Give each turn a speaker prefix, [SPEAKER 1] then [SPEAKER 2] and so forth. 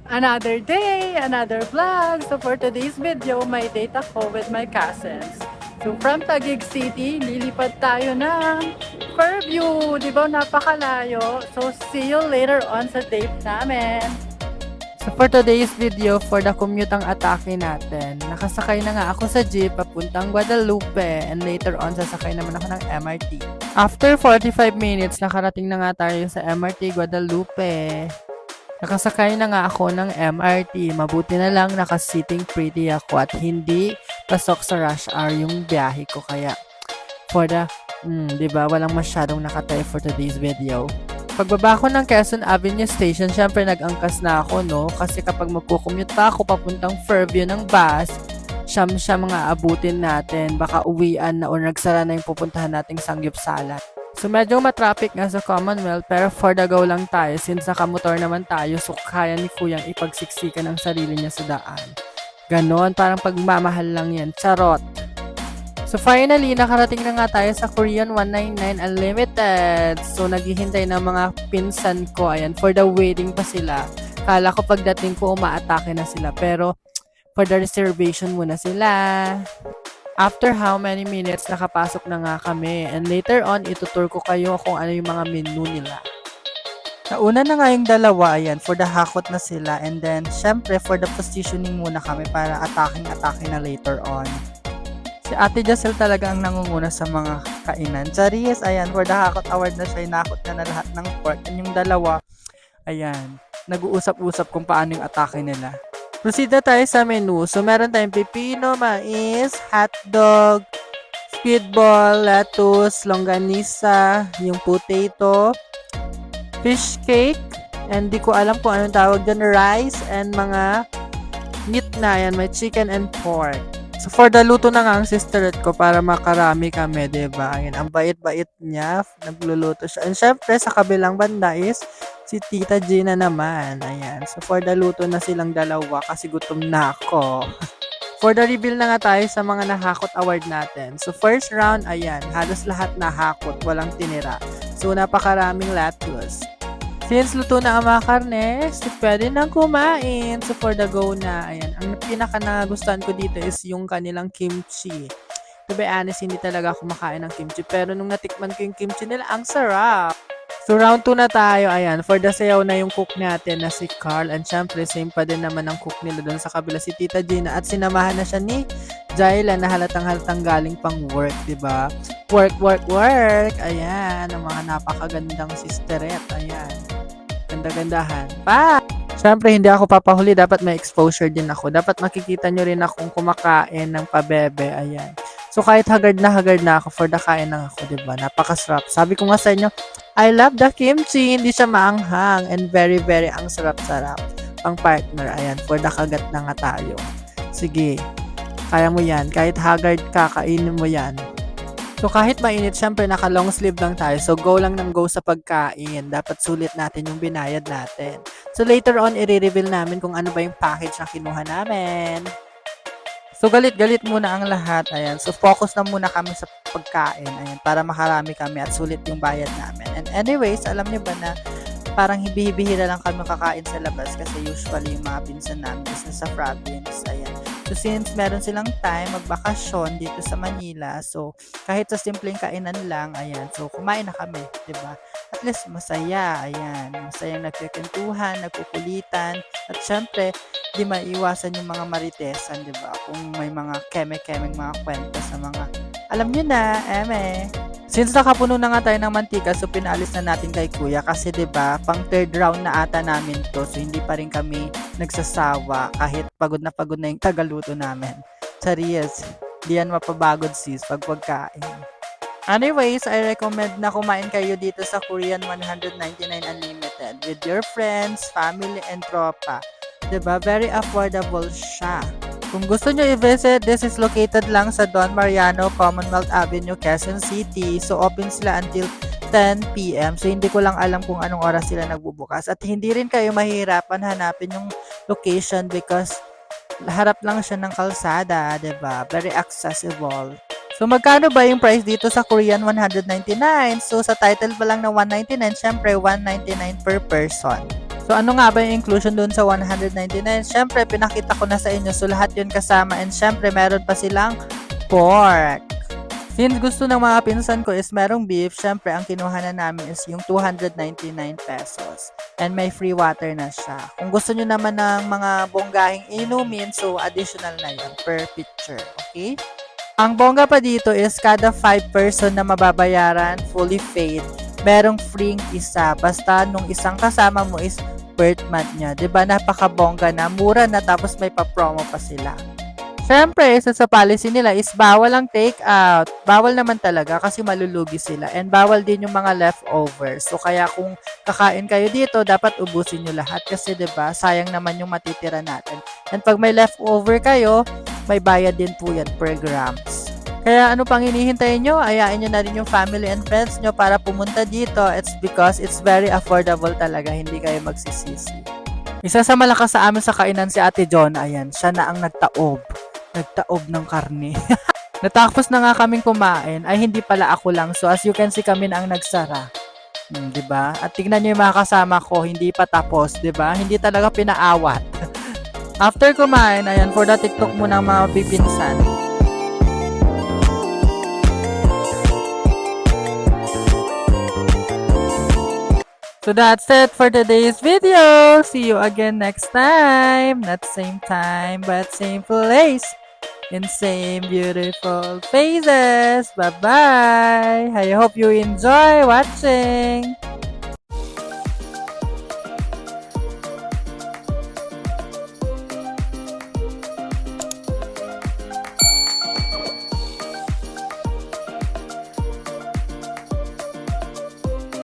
[SPEAKER 1] Another day, another vlog. So for today's video, may date ako with my cousins. So from Taguig City, lilipad tayo ng Fairview. Di ba napakalayo? So see you later on sa date namin. So for today's video, for the commute ang atake natin. Nakasakay na nga ako sa jeep papuntang Guadalupe and later on sasakay naman ako ng MRT. After 45 minutes, nakarating na nga tayo sa MRT Guadalupe. Nakasakay na nga ako ng MRT. Mabuti na lang nakasitting pretty ako at hindi pasok sa rush hour yung biyahe ko. Kaya for the, diba, walang masyadong nakatay for today's video. Pagbaba ko ng Quezon Avenue Station, syempre nag-angkas na ako, no? Kasi kapag magkukommute pa ako papuntang Fairview ng bus, siya mga abutin natin. Baka uwian na o nagsara na yung pupuntahan nating Sanggupsalan. So medyo matraffic nga sa Commonwealth pero for the go lang tayo since nakamotor naman tayo so kaya ni Kuyang ipagsiksikan ang sarili niya sa daan. Ganon, parang pagmamahal lang yan. Charot! So finally, nakarating na nga tayo sa Korean 199 Unlimited. So naghihintay ng mga pinsan ko, ayan, for the waiting pa sila. Kala ko pagdating ko umaatake na sila pero for the reservation muna sila. After how many minutes, nakapasok na nga kami. And later on, itutur ko kayo kung ano yung mga menu nila. Nauna na nga yung dalawa, ayan, for the hakot na sila. And then, syempre, for the positioning muna kami para attacking na later on. Si Ate Jacel talaga ang nangunguna sa mga kainan. Charis, ayan, for the hakot award na siya, inakot na lahat ng pork. And yung dalawa, ayan, nag-uusap-usap kung paano yung atake nila. Proceed na tayo sa menu. So, meron tayong pipino, mais, hotdog, squidball, lettuce, longganisa, yung potato, fish cake, and di ko alam kung anong tawag dyan, rice, and mga meat na yan. May chicken and pork. So, for the luto na nga ang sisterette ko para makarami kami, diba? Ayan, ang bait-bait niya. Nagluluto siya. And syempre, sa kabilang banda is si Tita Gina naman. Ayan. So, for the luto na silang dalawa kasi gutom na ako. For the reveal na nga tayo sa mga nahakot award natin. So, first round, ayan. Halos lahat nahakot. Walang tinira. So, napakaraming lettuce. Since luto na ang mga karne, so pwede nang kumain. So, for the go na, ayan. Ang pinaka nagustuhan ko dito is yung kanilang kimchi. To be honest, hindi talaga ako makain ng kimchi. Pero nung natikman ko yung kimchi nila, ang sarap. So, round 2 na tayo. Ayan, for the sayaw na yung cook natin na si Carl. And syempre, same pa din naman ang cook nila doon sa kabila si Tita Gina. At sinamahan na siya ni Jayla na halatang-halatang galing pang work, diba? Work, work, work. Ayan, ang mga napakagandang sisterette. Ayan. Ganda-gandahan. Pa! Siyempre, hindi ako papahuli. Dapat may exposure din ako. Dapat makikita nyo rin akong kumakain ng pabebe. Ayan. So, kahit hagard na ako for the kain ng ako, diba? Napakasarap. Sabi ko nga sa inyo, I love the kimchi. Hindi siya maanghang and very, very ang sarap-sarap. Pang partner. Ayan. For the kagat na nga tayo. Sige. Kaya mo yan. Kahit hagard ka, kainin mo yan. So, kahit mainit, syempre, naka-long sleeve lang tayo. So, go lang ng go sa pagkain. Dapat sulit natin yung binayad natin. So, later on, i-reveal namin kung ano ba yung package na kinuha namin. So, galit-galit muna ang lahat. Ayan. So, focus na muna kami sa pagkain. Ayan. Para makarami kami at sulit yung bayad namin. And anyways, alam niyo ba na parang bihira lang kami kakain sa labas kasi usually yung mga pinsan namin is sa province. Ayan. So, since meron silang time, magbakasyon dito sa Manila, so, kahit sa simpleng kainan lang, ayan, so, kumain na kami, diba? At least, masaya, ayan, masayang nagkikentuhan, nagkukulitan, at syempre, di maiwasan yung mga maritesan, diba? Kung may mga keme-kemeng mga kwento sa mga, alam nyo na, eme. Since nakapuno na nga tayo ng mantika, so pinalis na natin kay Kuya kasi 'di ba, pang third round na ata namin 'to. So hindi pa rin kami nagsasawa kahit pagod na yung tagaluto namin. Charis, di yan mapabagod sis pag pagkain. Anyways, I recommend na kumain kayo dito sa Korean 199 Unlimited with your friends, family, and tropa. 'Di ba? Very affordable siya. Kung gusto nyo i-visit, this is located lang sa Don Mariano, Commonwealth Avenue, Quezon City. So, open sila until 10 p.m. So, hindi ko lang alam kung anong oras sila nagbubukas. At hindi rin kayo mahihirapan hanapin yung location because harap lang siya ng kalsada, 'di ba? Very accessible. So, magkano ba yung price dito sa Korean 199? So, sa title pa lang na 199, syempre 199 per person. So, ano nga ba yung inclusion dun sa 199? Syempre, pinakita ko na sa inyo. So, lahat yun kasama. And syempre, meron pa silang pork. Since gusto ng mga pinsan ko is merong beef, syempre, ang kinuha na namin is yung 299 pesos. And may free water na siya. Kung gusto nyo naman ng mga bonggahing inumin, so additional na yun per picture. Okay? Ang bongga pa dito is kada 5 person na mababayaran, fully paid, merong free isa. Basta nung isang kasama mo is birth month niya. 'Di ba? Napakabongga na, mura na, tapos may pa-promo pa sila. Siyempre, isa sa policy nila is bawal ang take out. Bawal naman talaga kasi malulugi sila. And bawal din yung mga leftovers. So kaya kung kakain kayo dito, dapat ubusin nyo lahat kasi 'di ba? Sayang naman yung matitira natin. And pag may leftover kayo, may bayad din po yan per grams. Kaya ano pang hinihintay nyo? Ayain nyo na rin yung family and friends nyo para pumunta dito. It's because it's very affordable talaga. Hindi kayo magsisisi. Isa sa malakas sa amin sa kainan si Ate Jonah. Ayan, siya na ang nagtaob. Nagtaob ng karne. Natapos na nga kaming kumain. Ay, hindi pala ako lang. So, as you can see, kami na ang nagsara. Diba? At tignan nyo yung mga kasama ko. Hindi pa tapos. Diba? Hindi talaga pinaawat. After kumain, ayan, for the TikTok mo ng mga pipinsan. So that's it for today's video. See you again next time. Not same time, but same place. In same beautiful faces. Bye-bye. I hope you enjoy watching.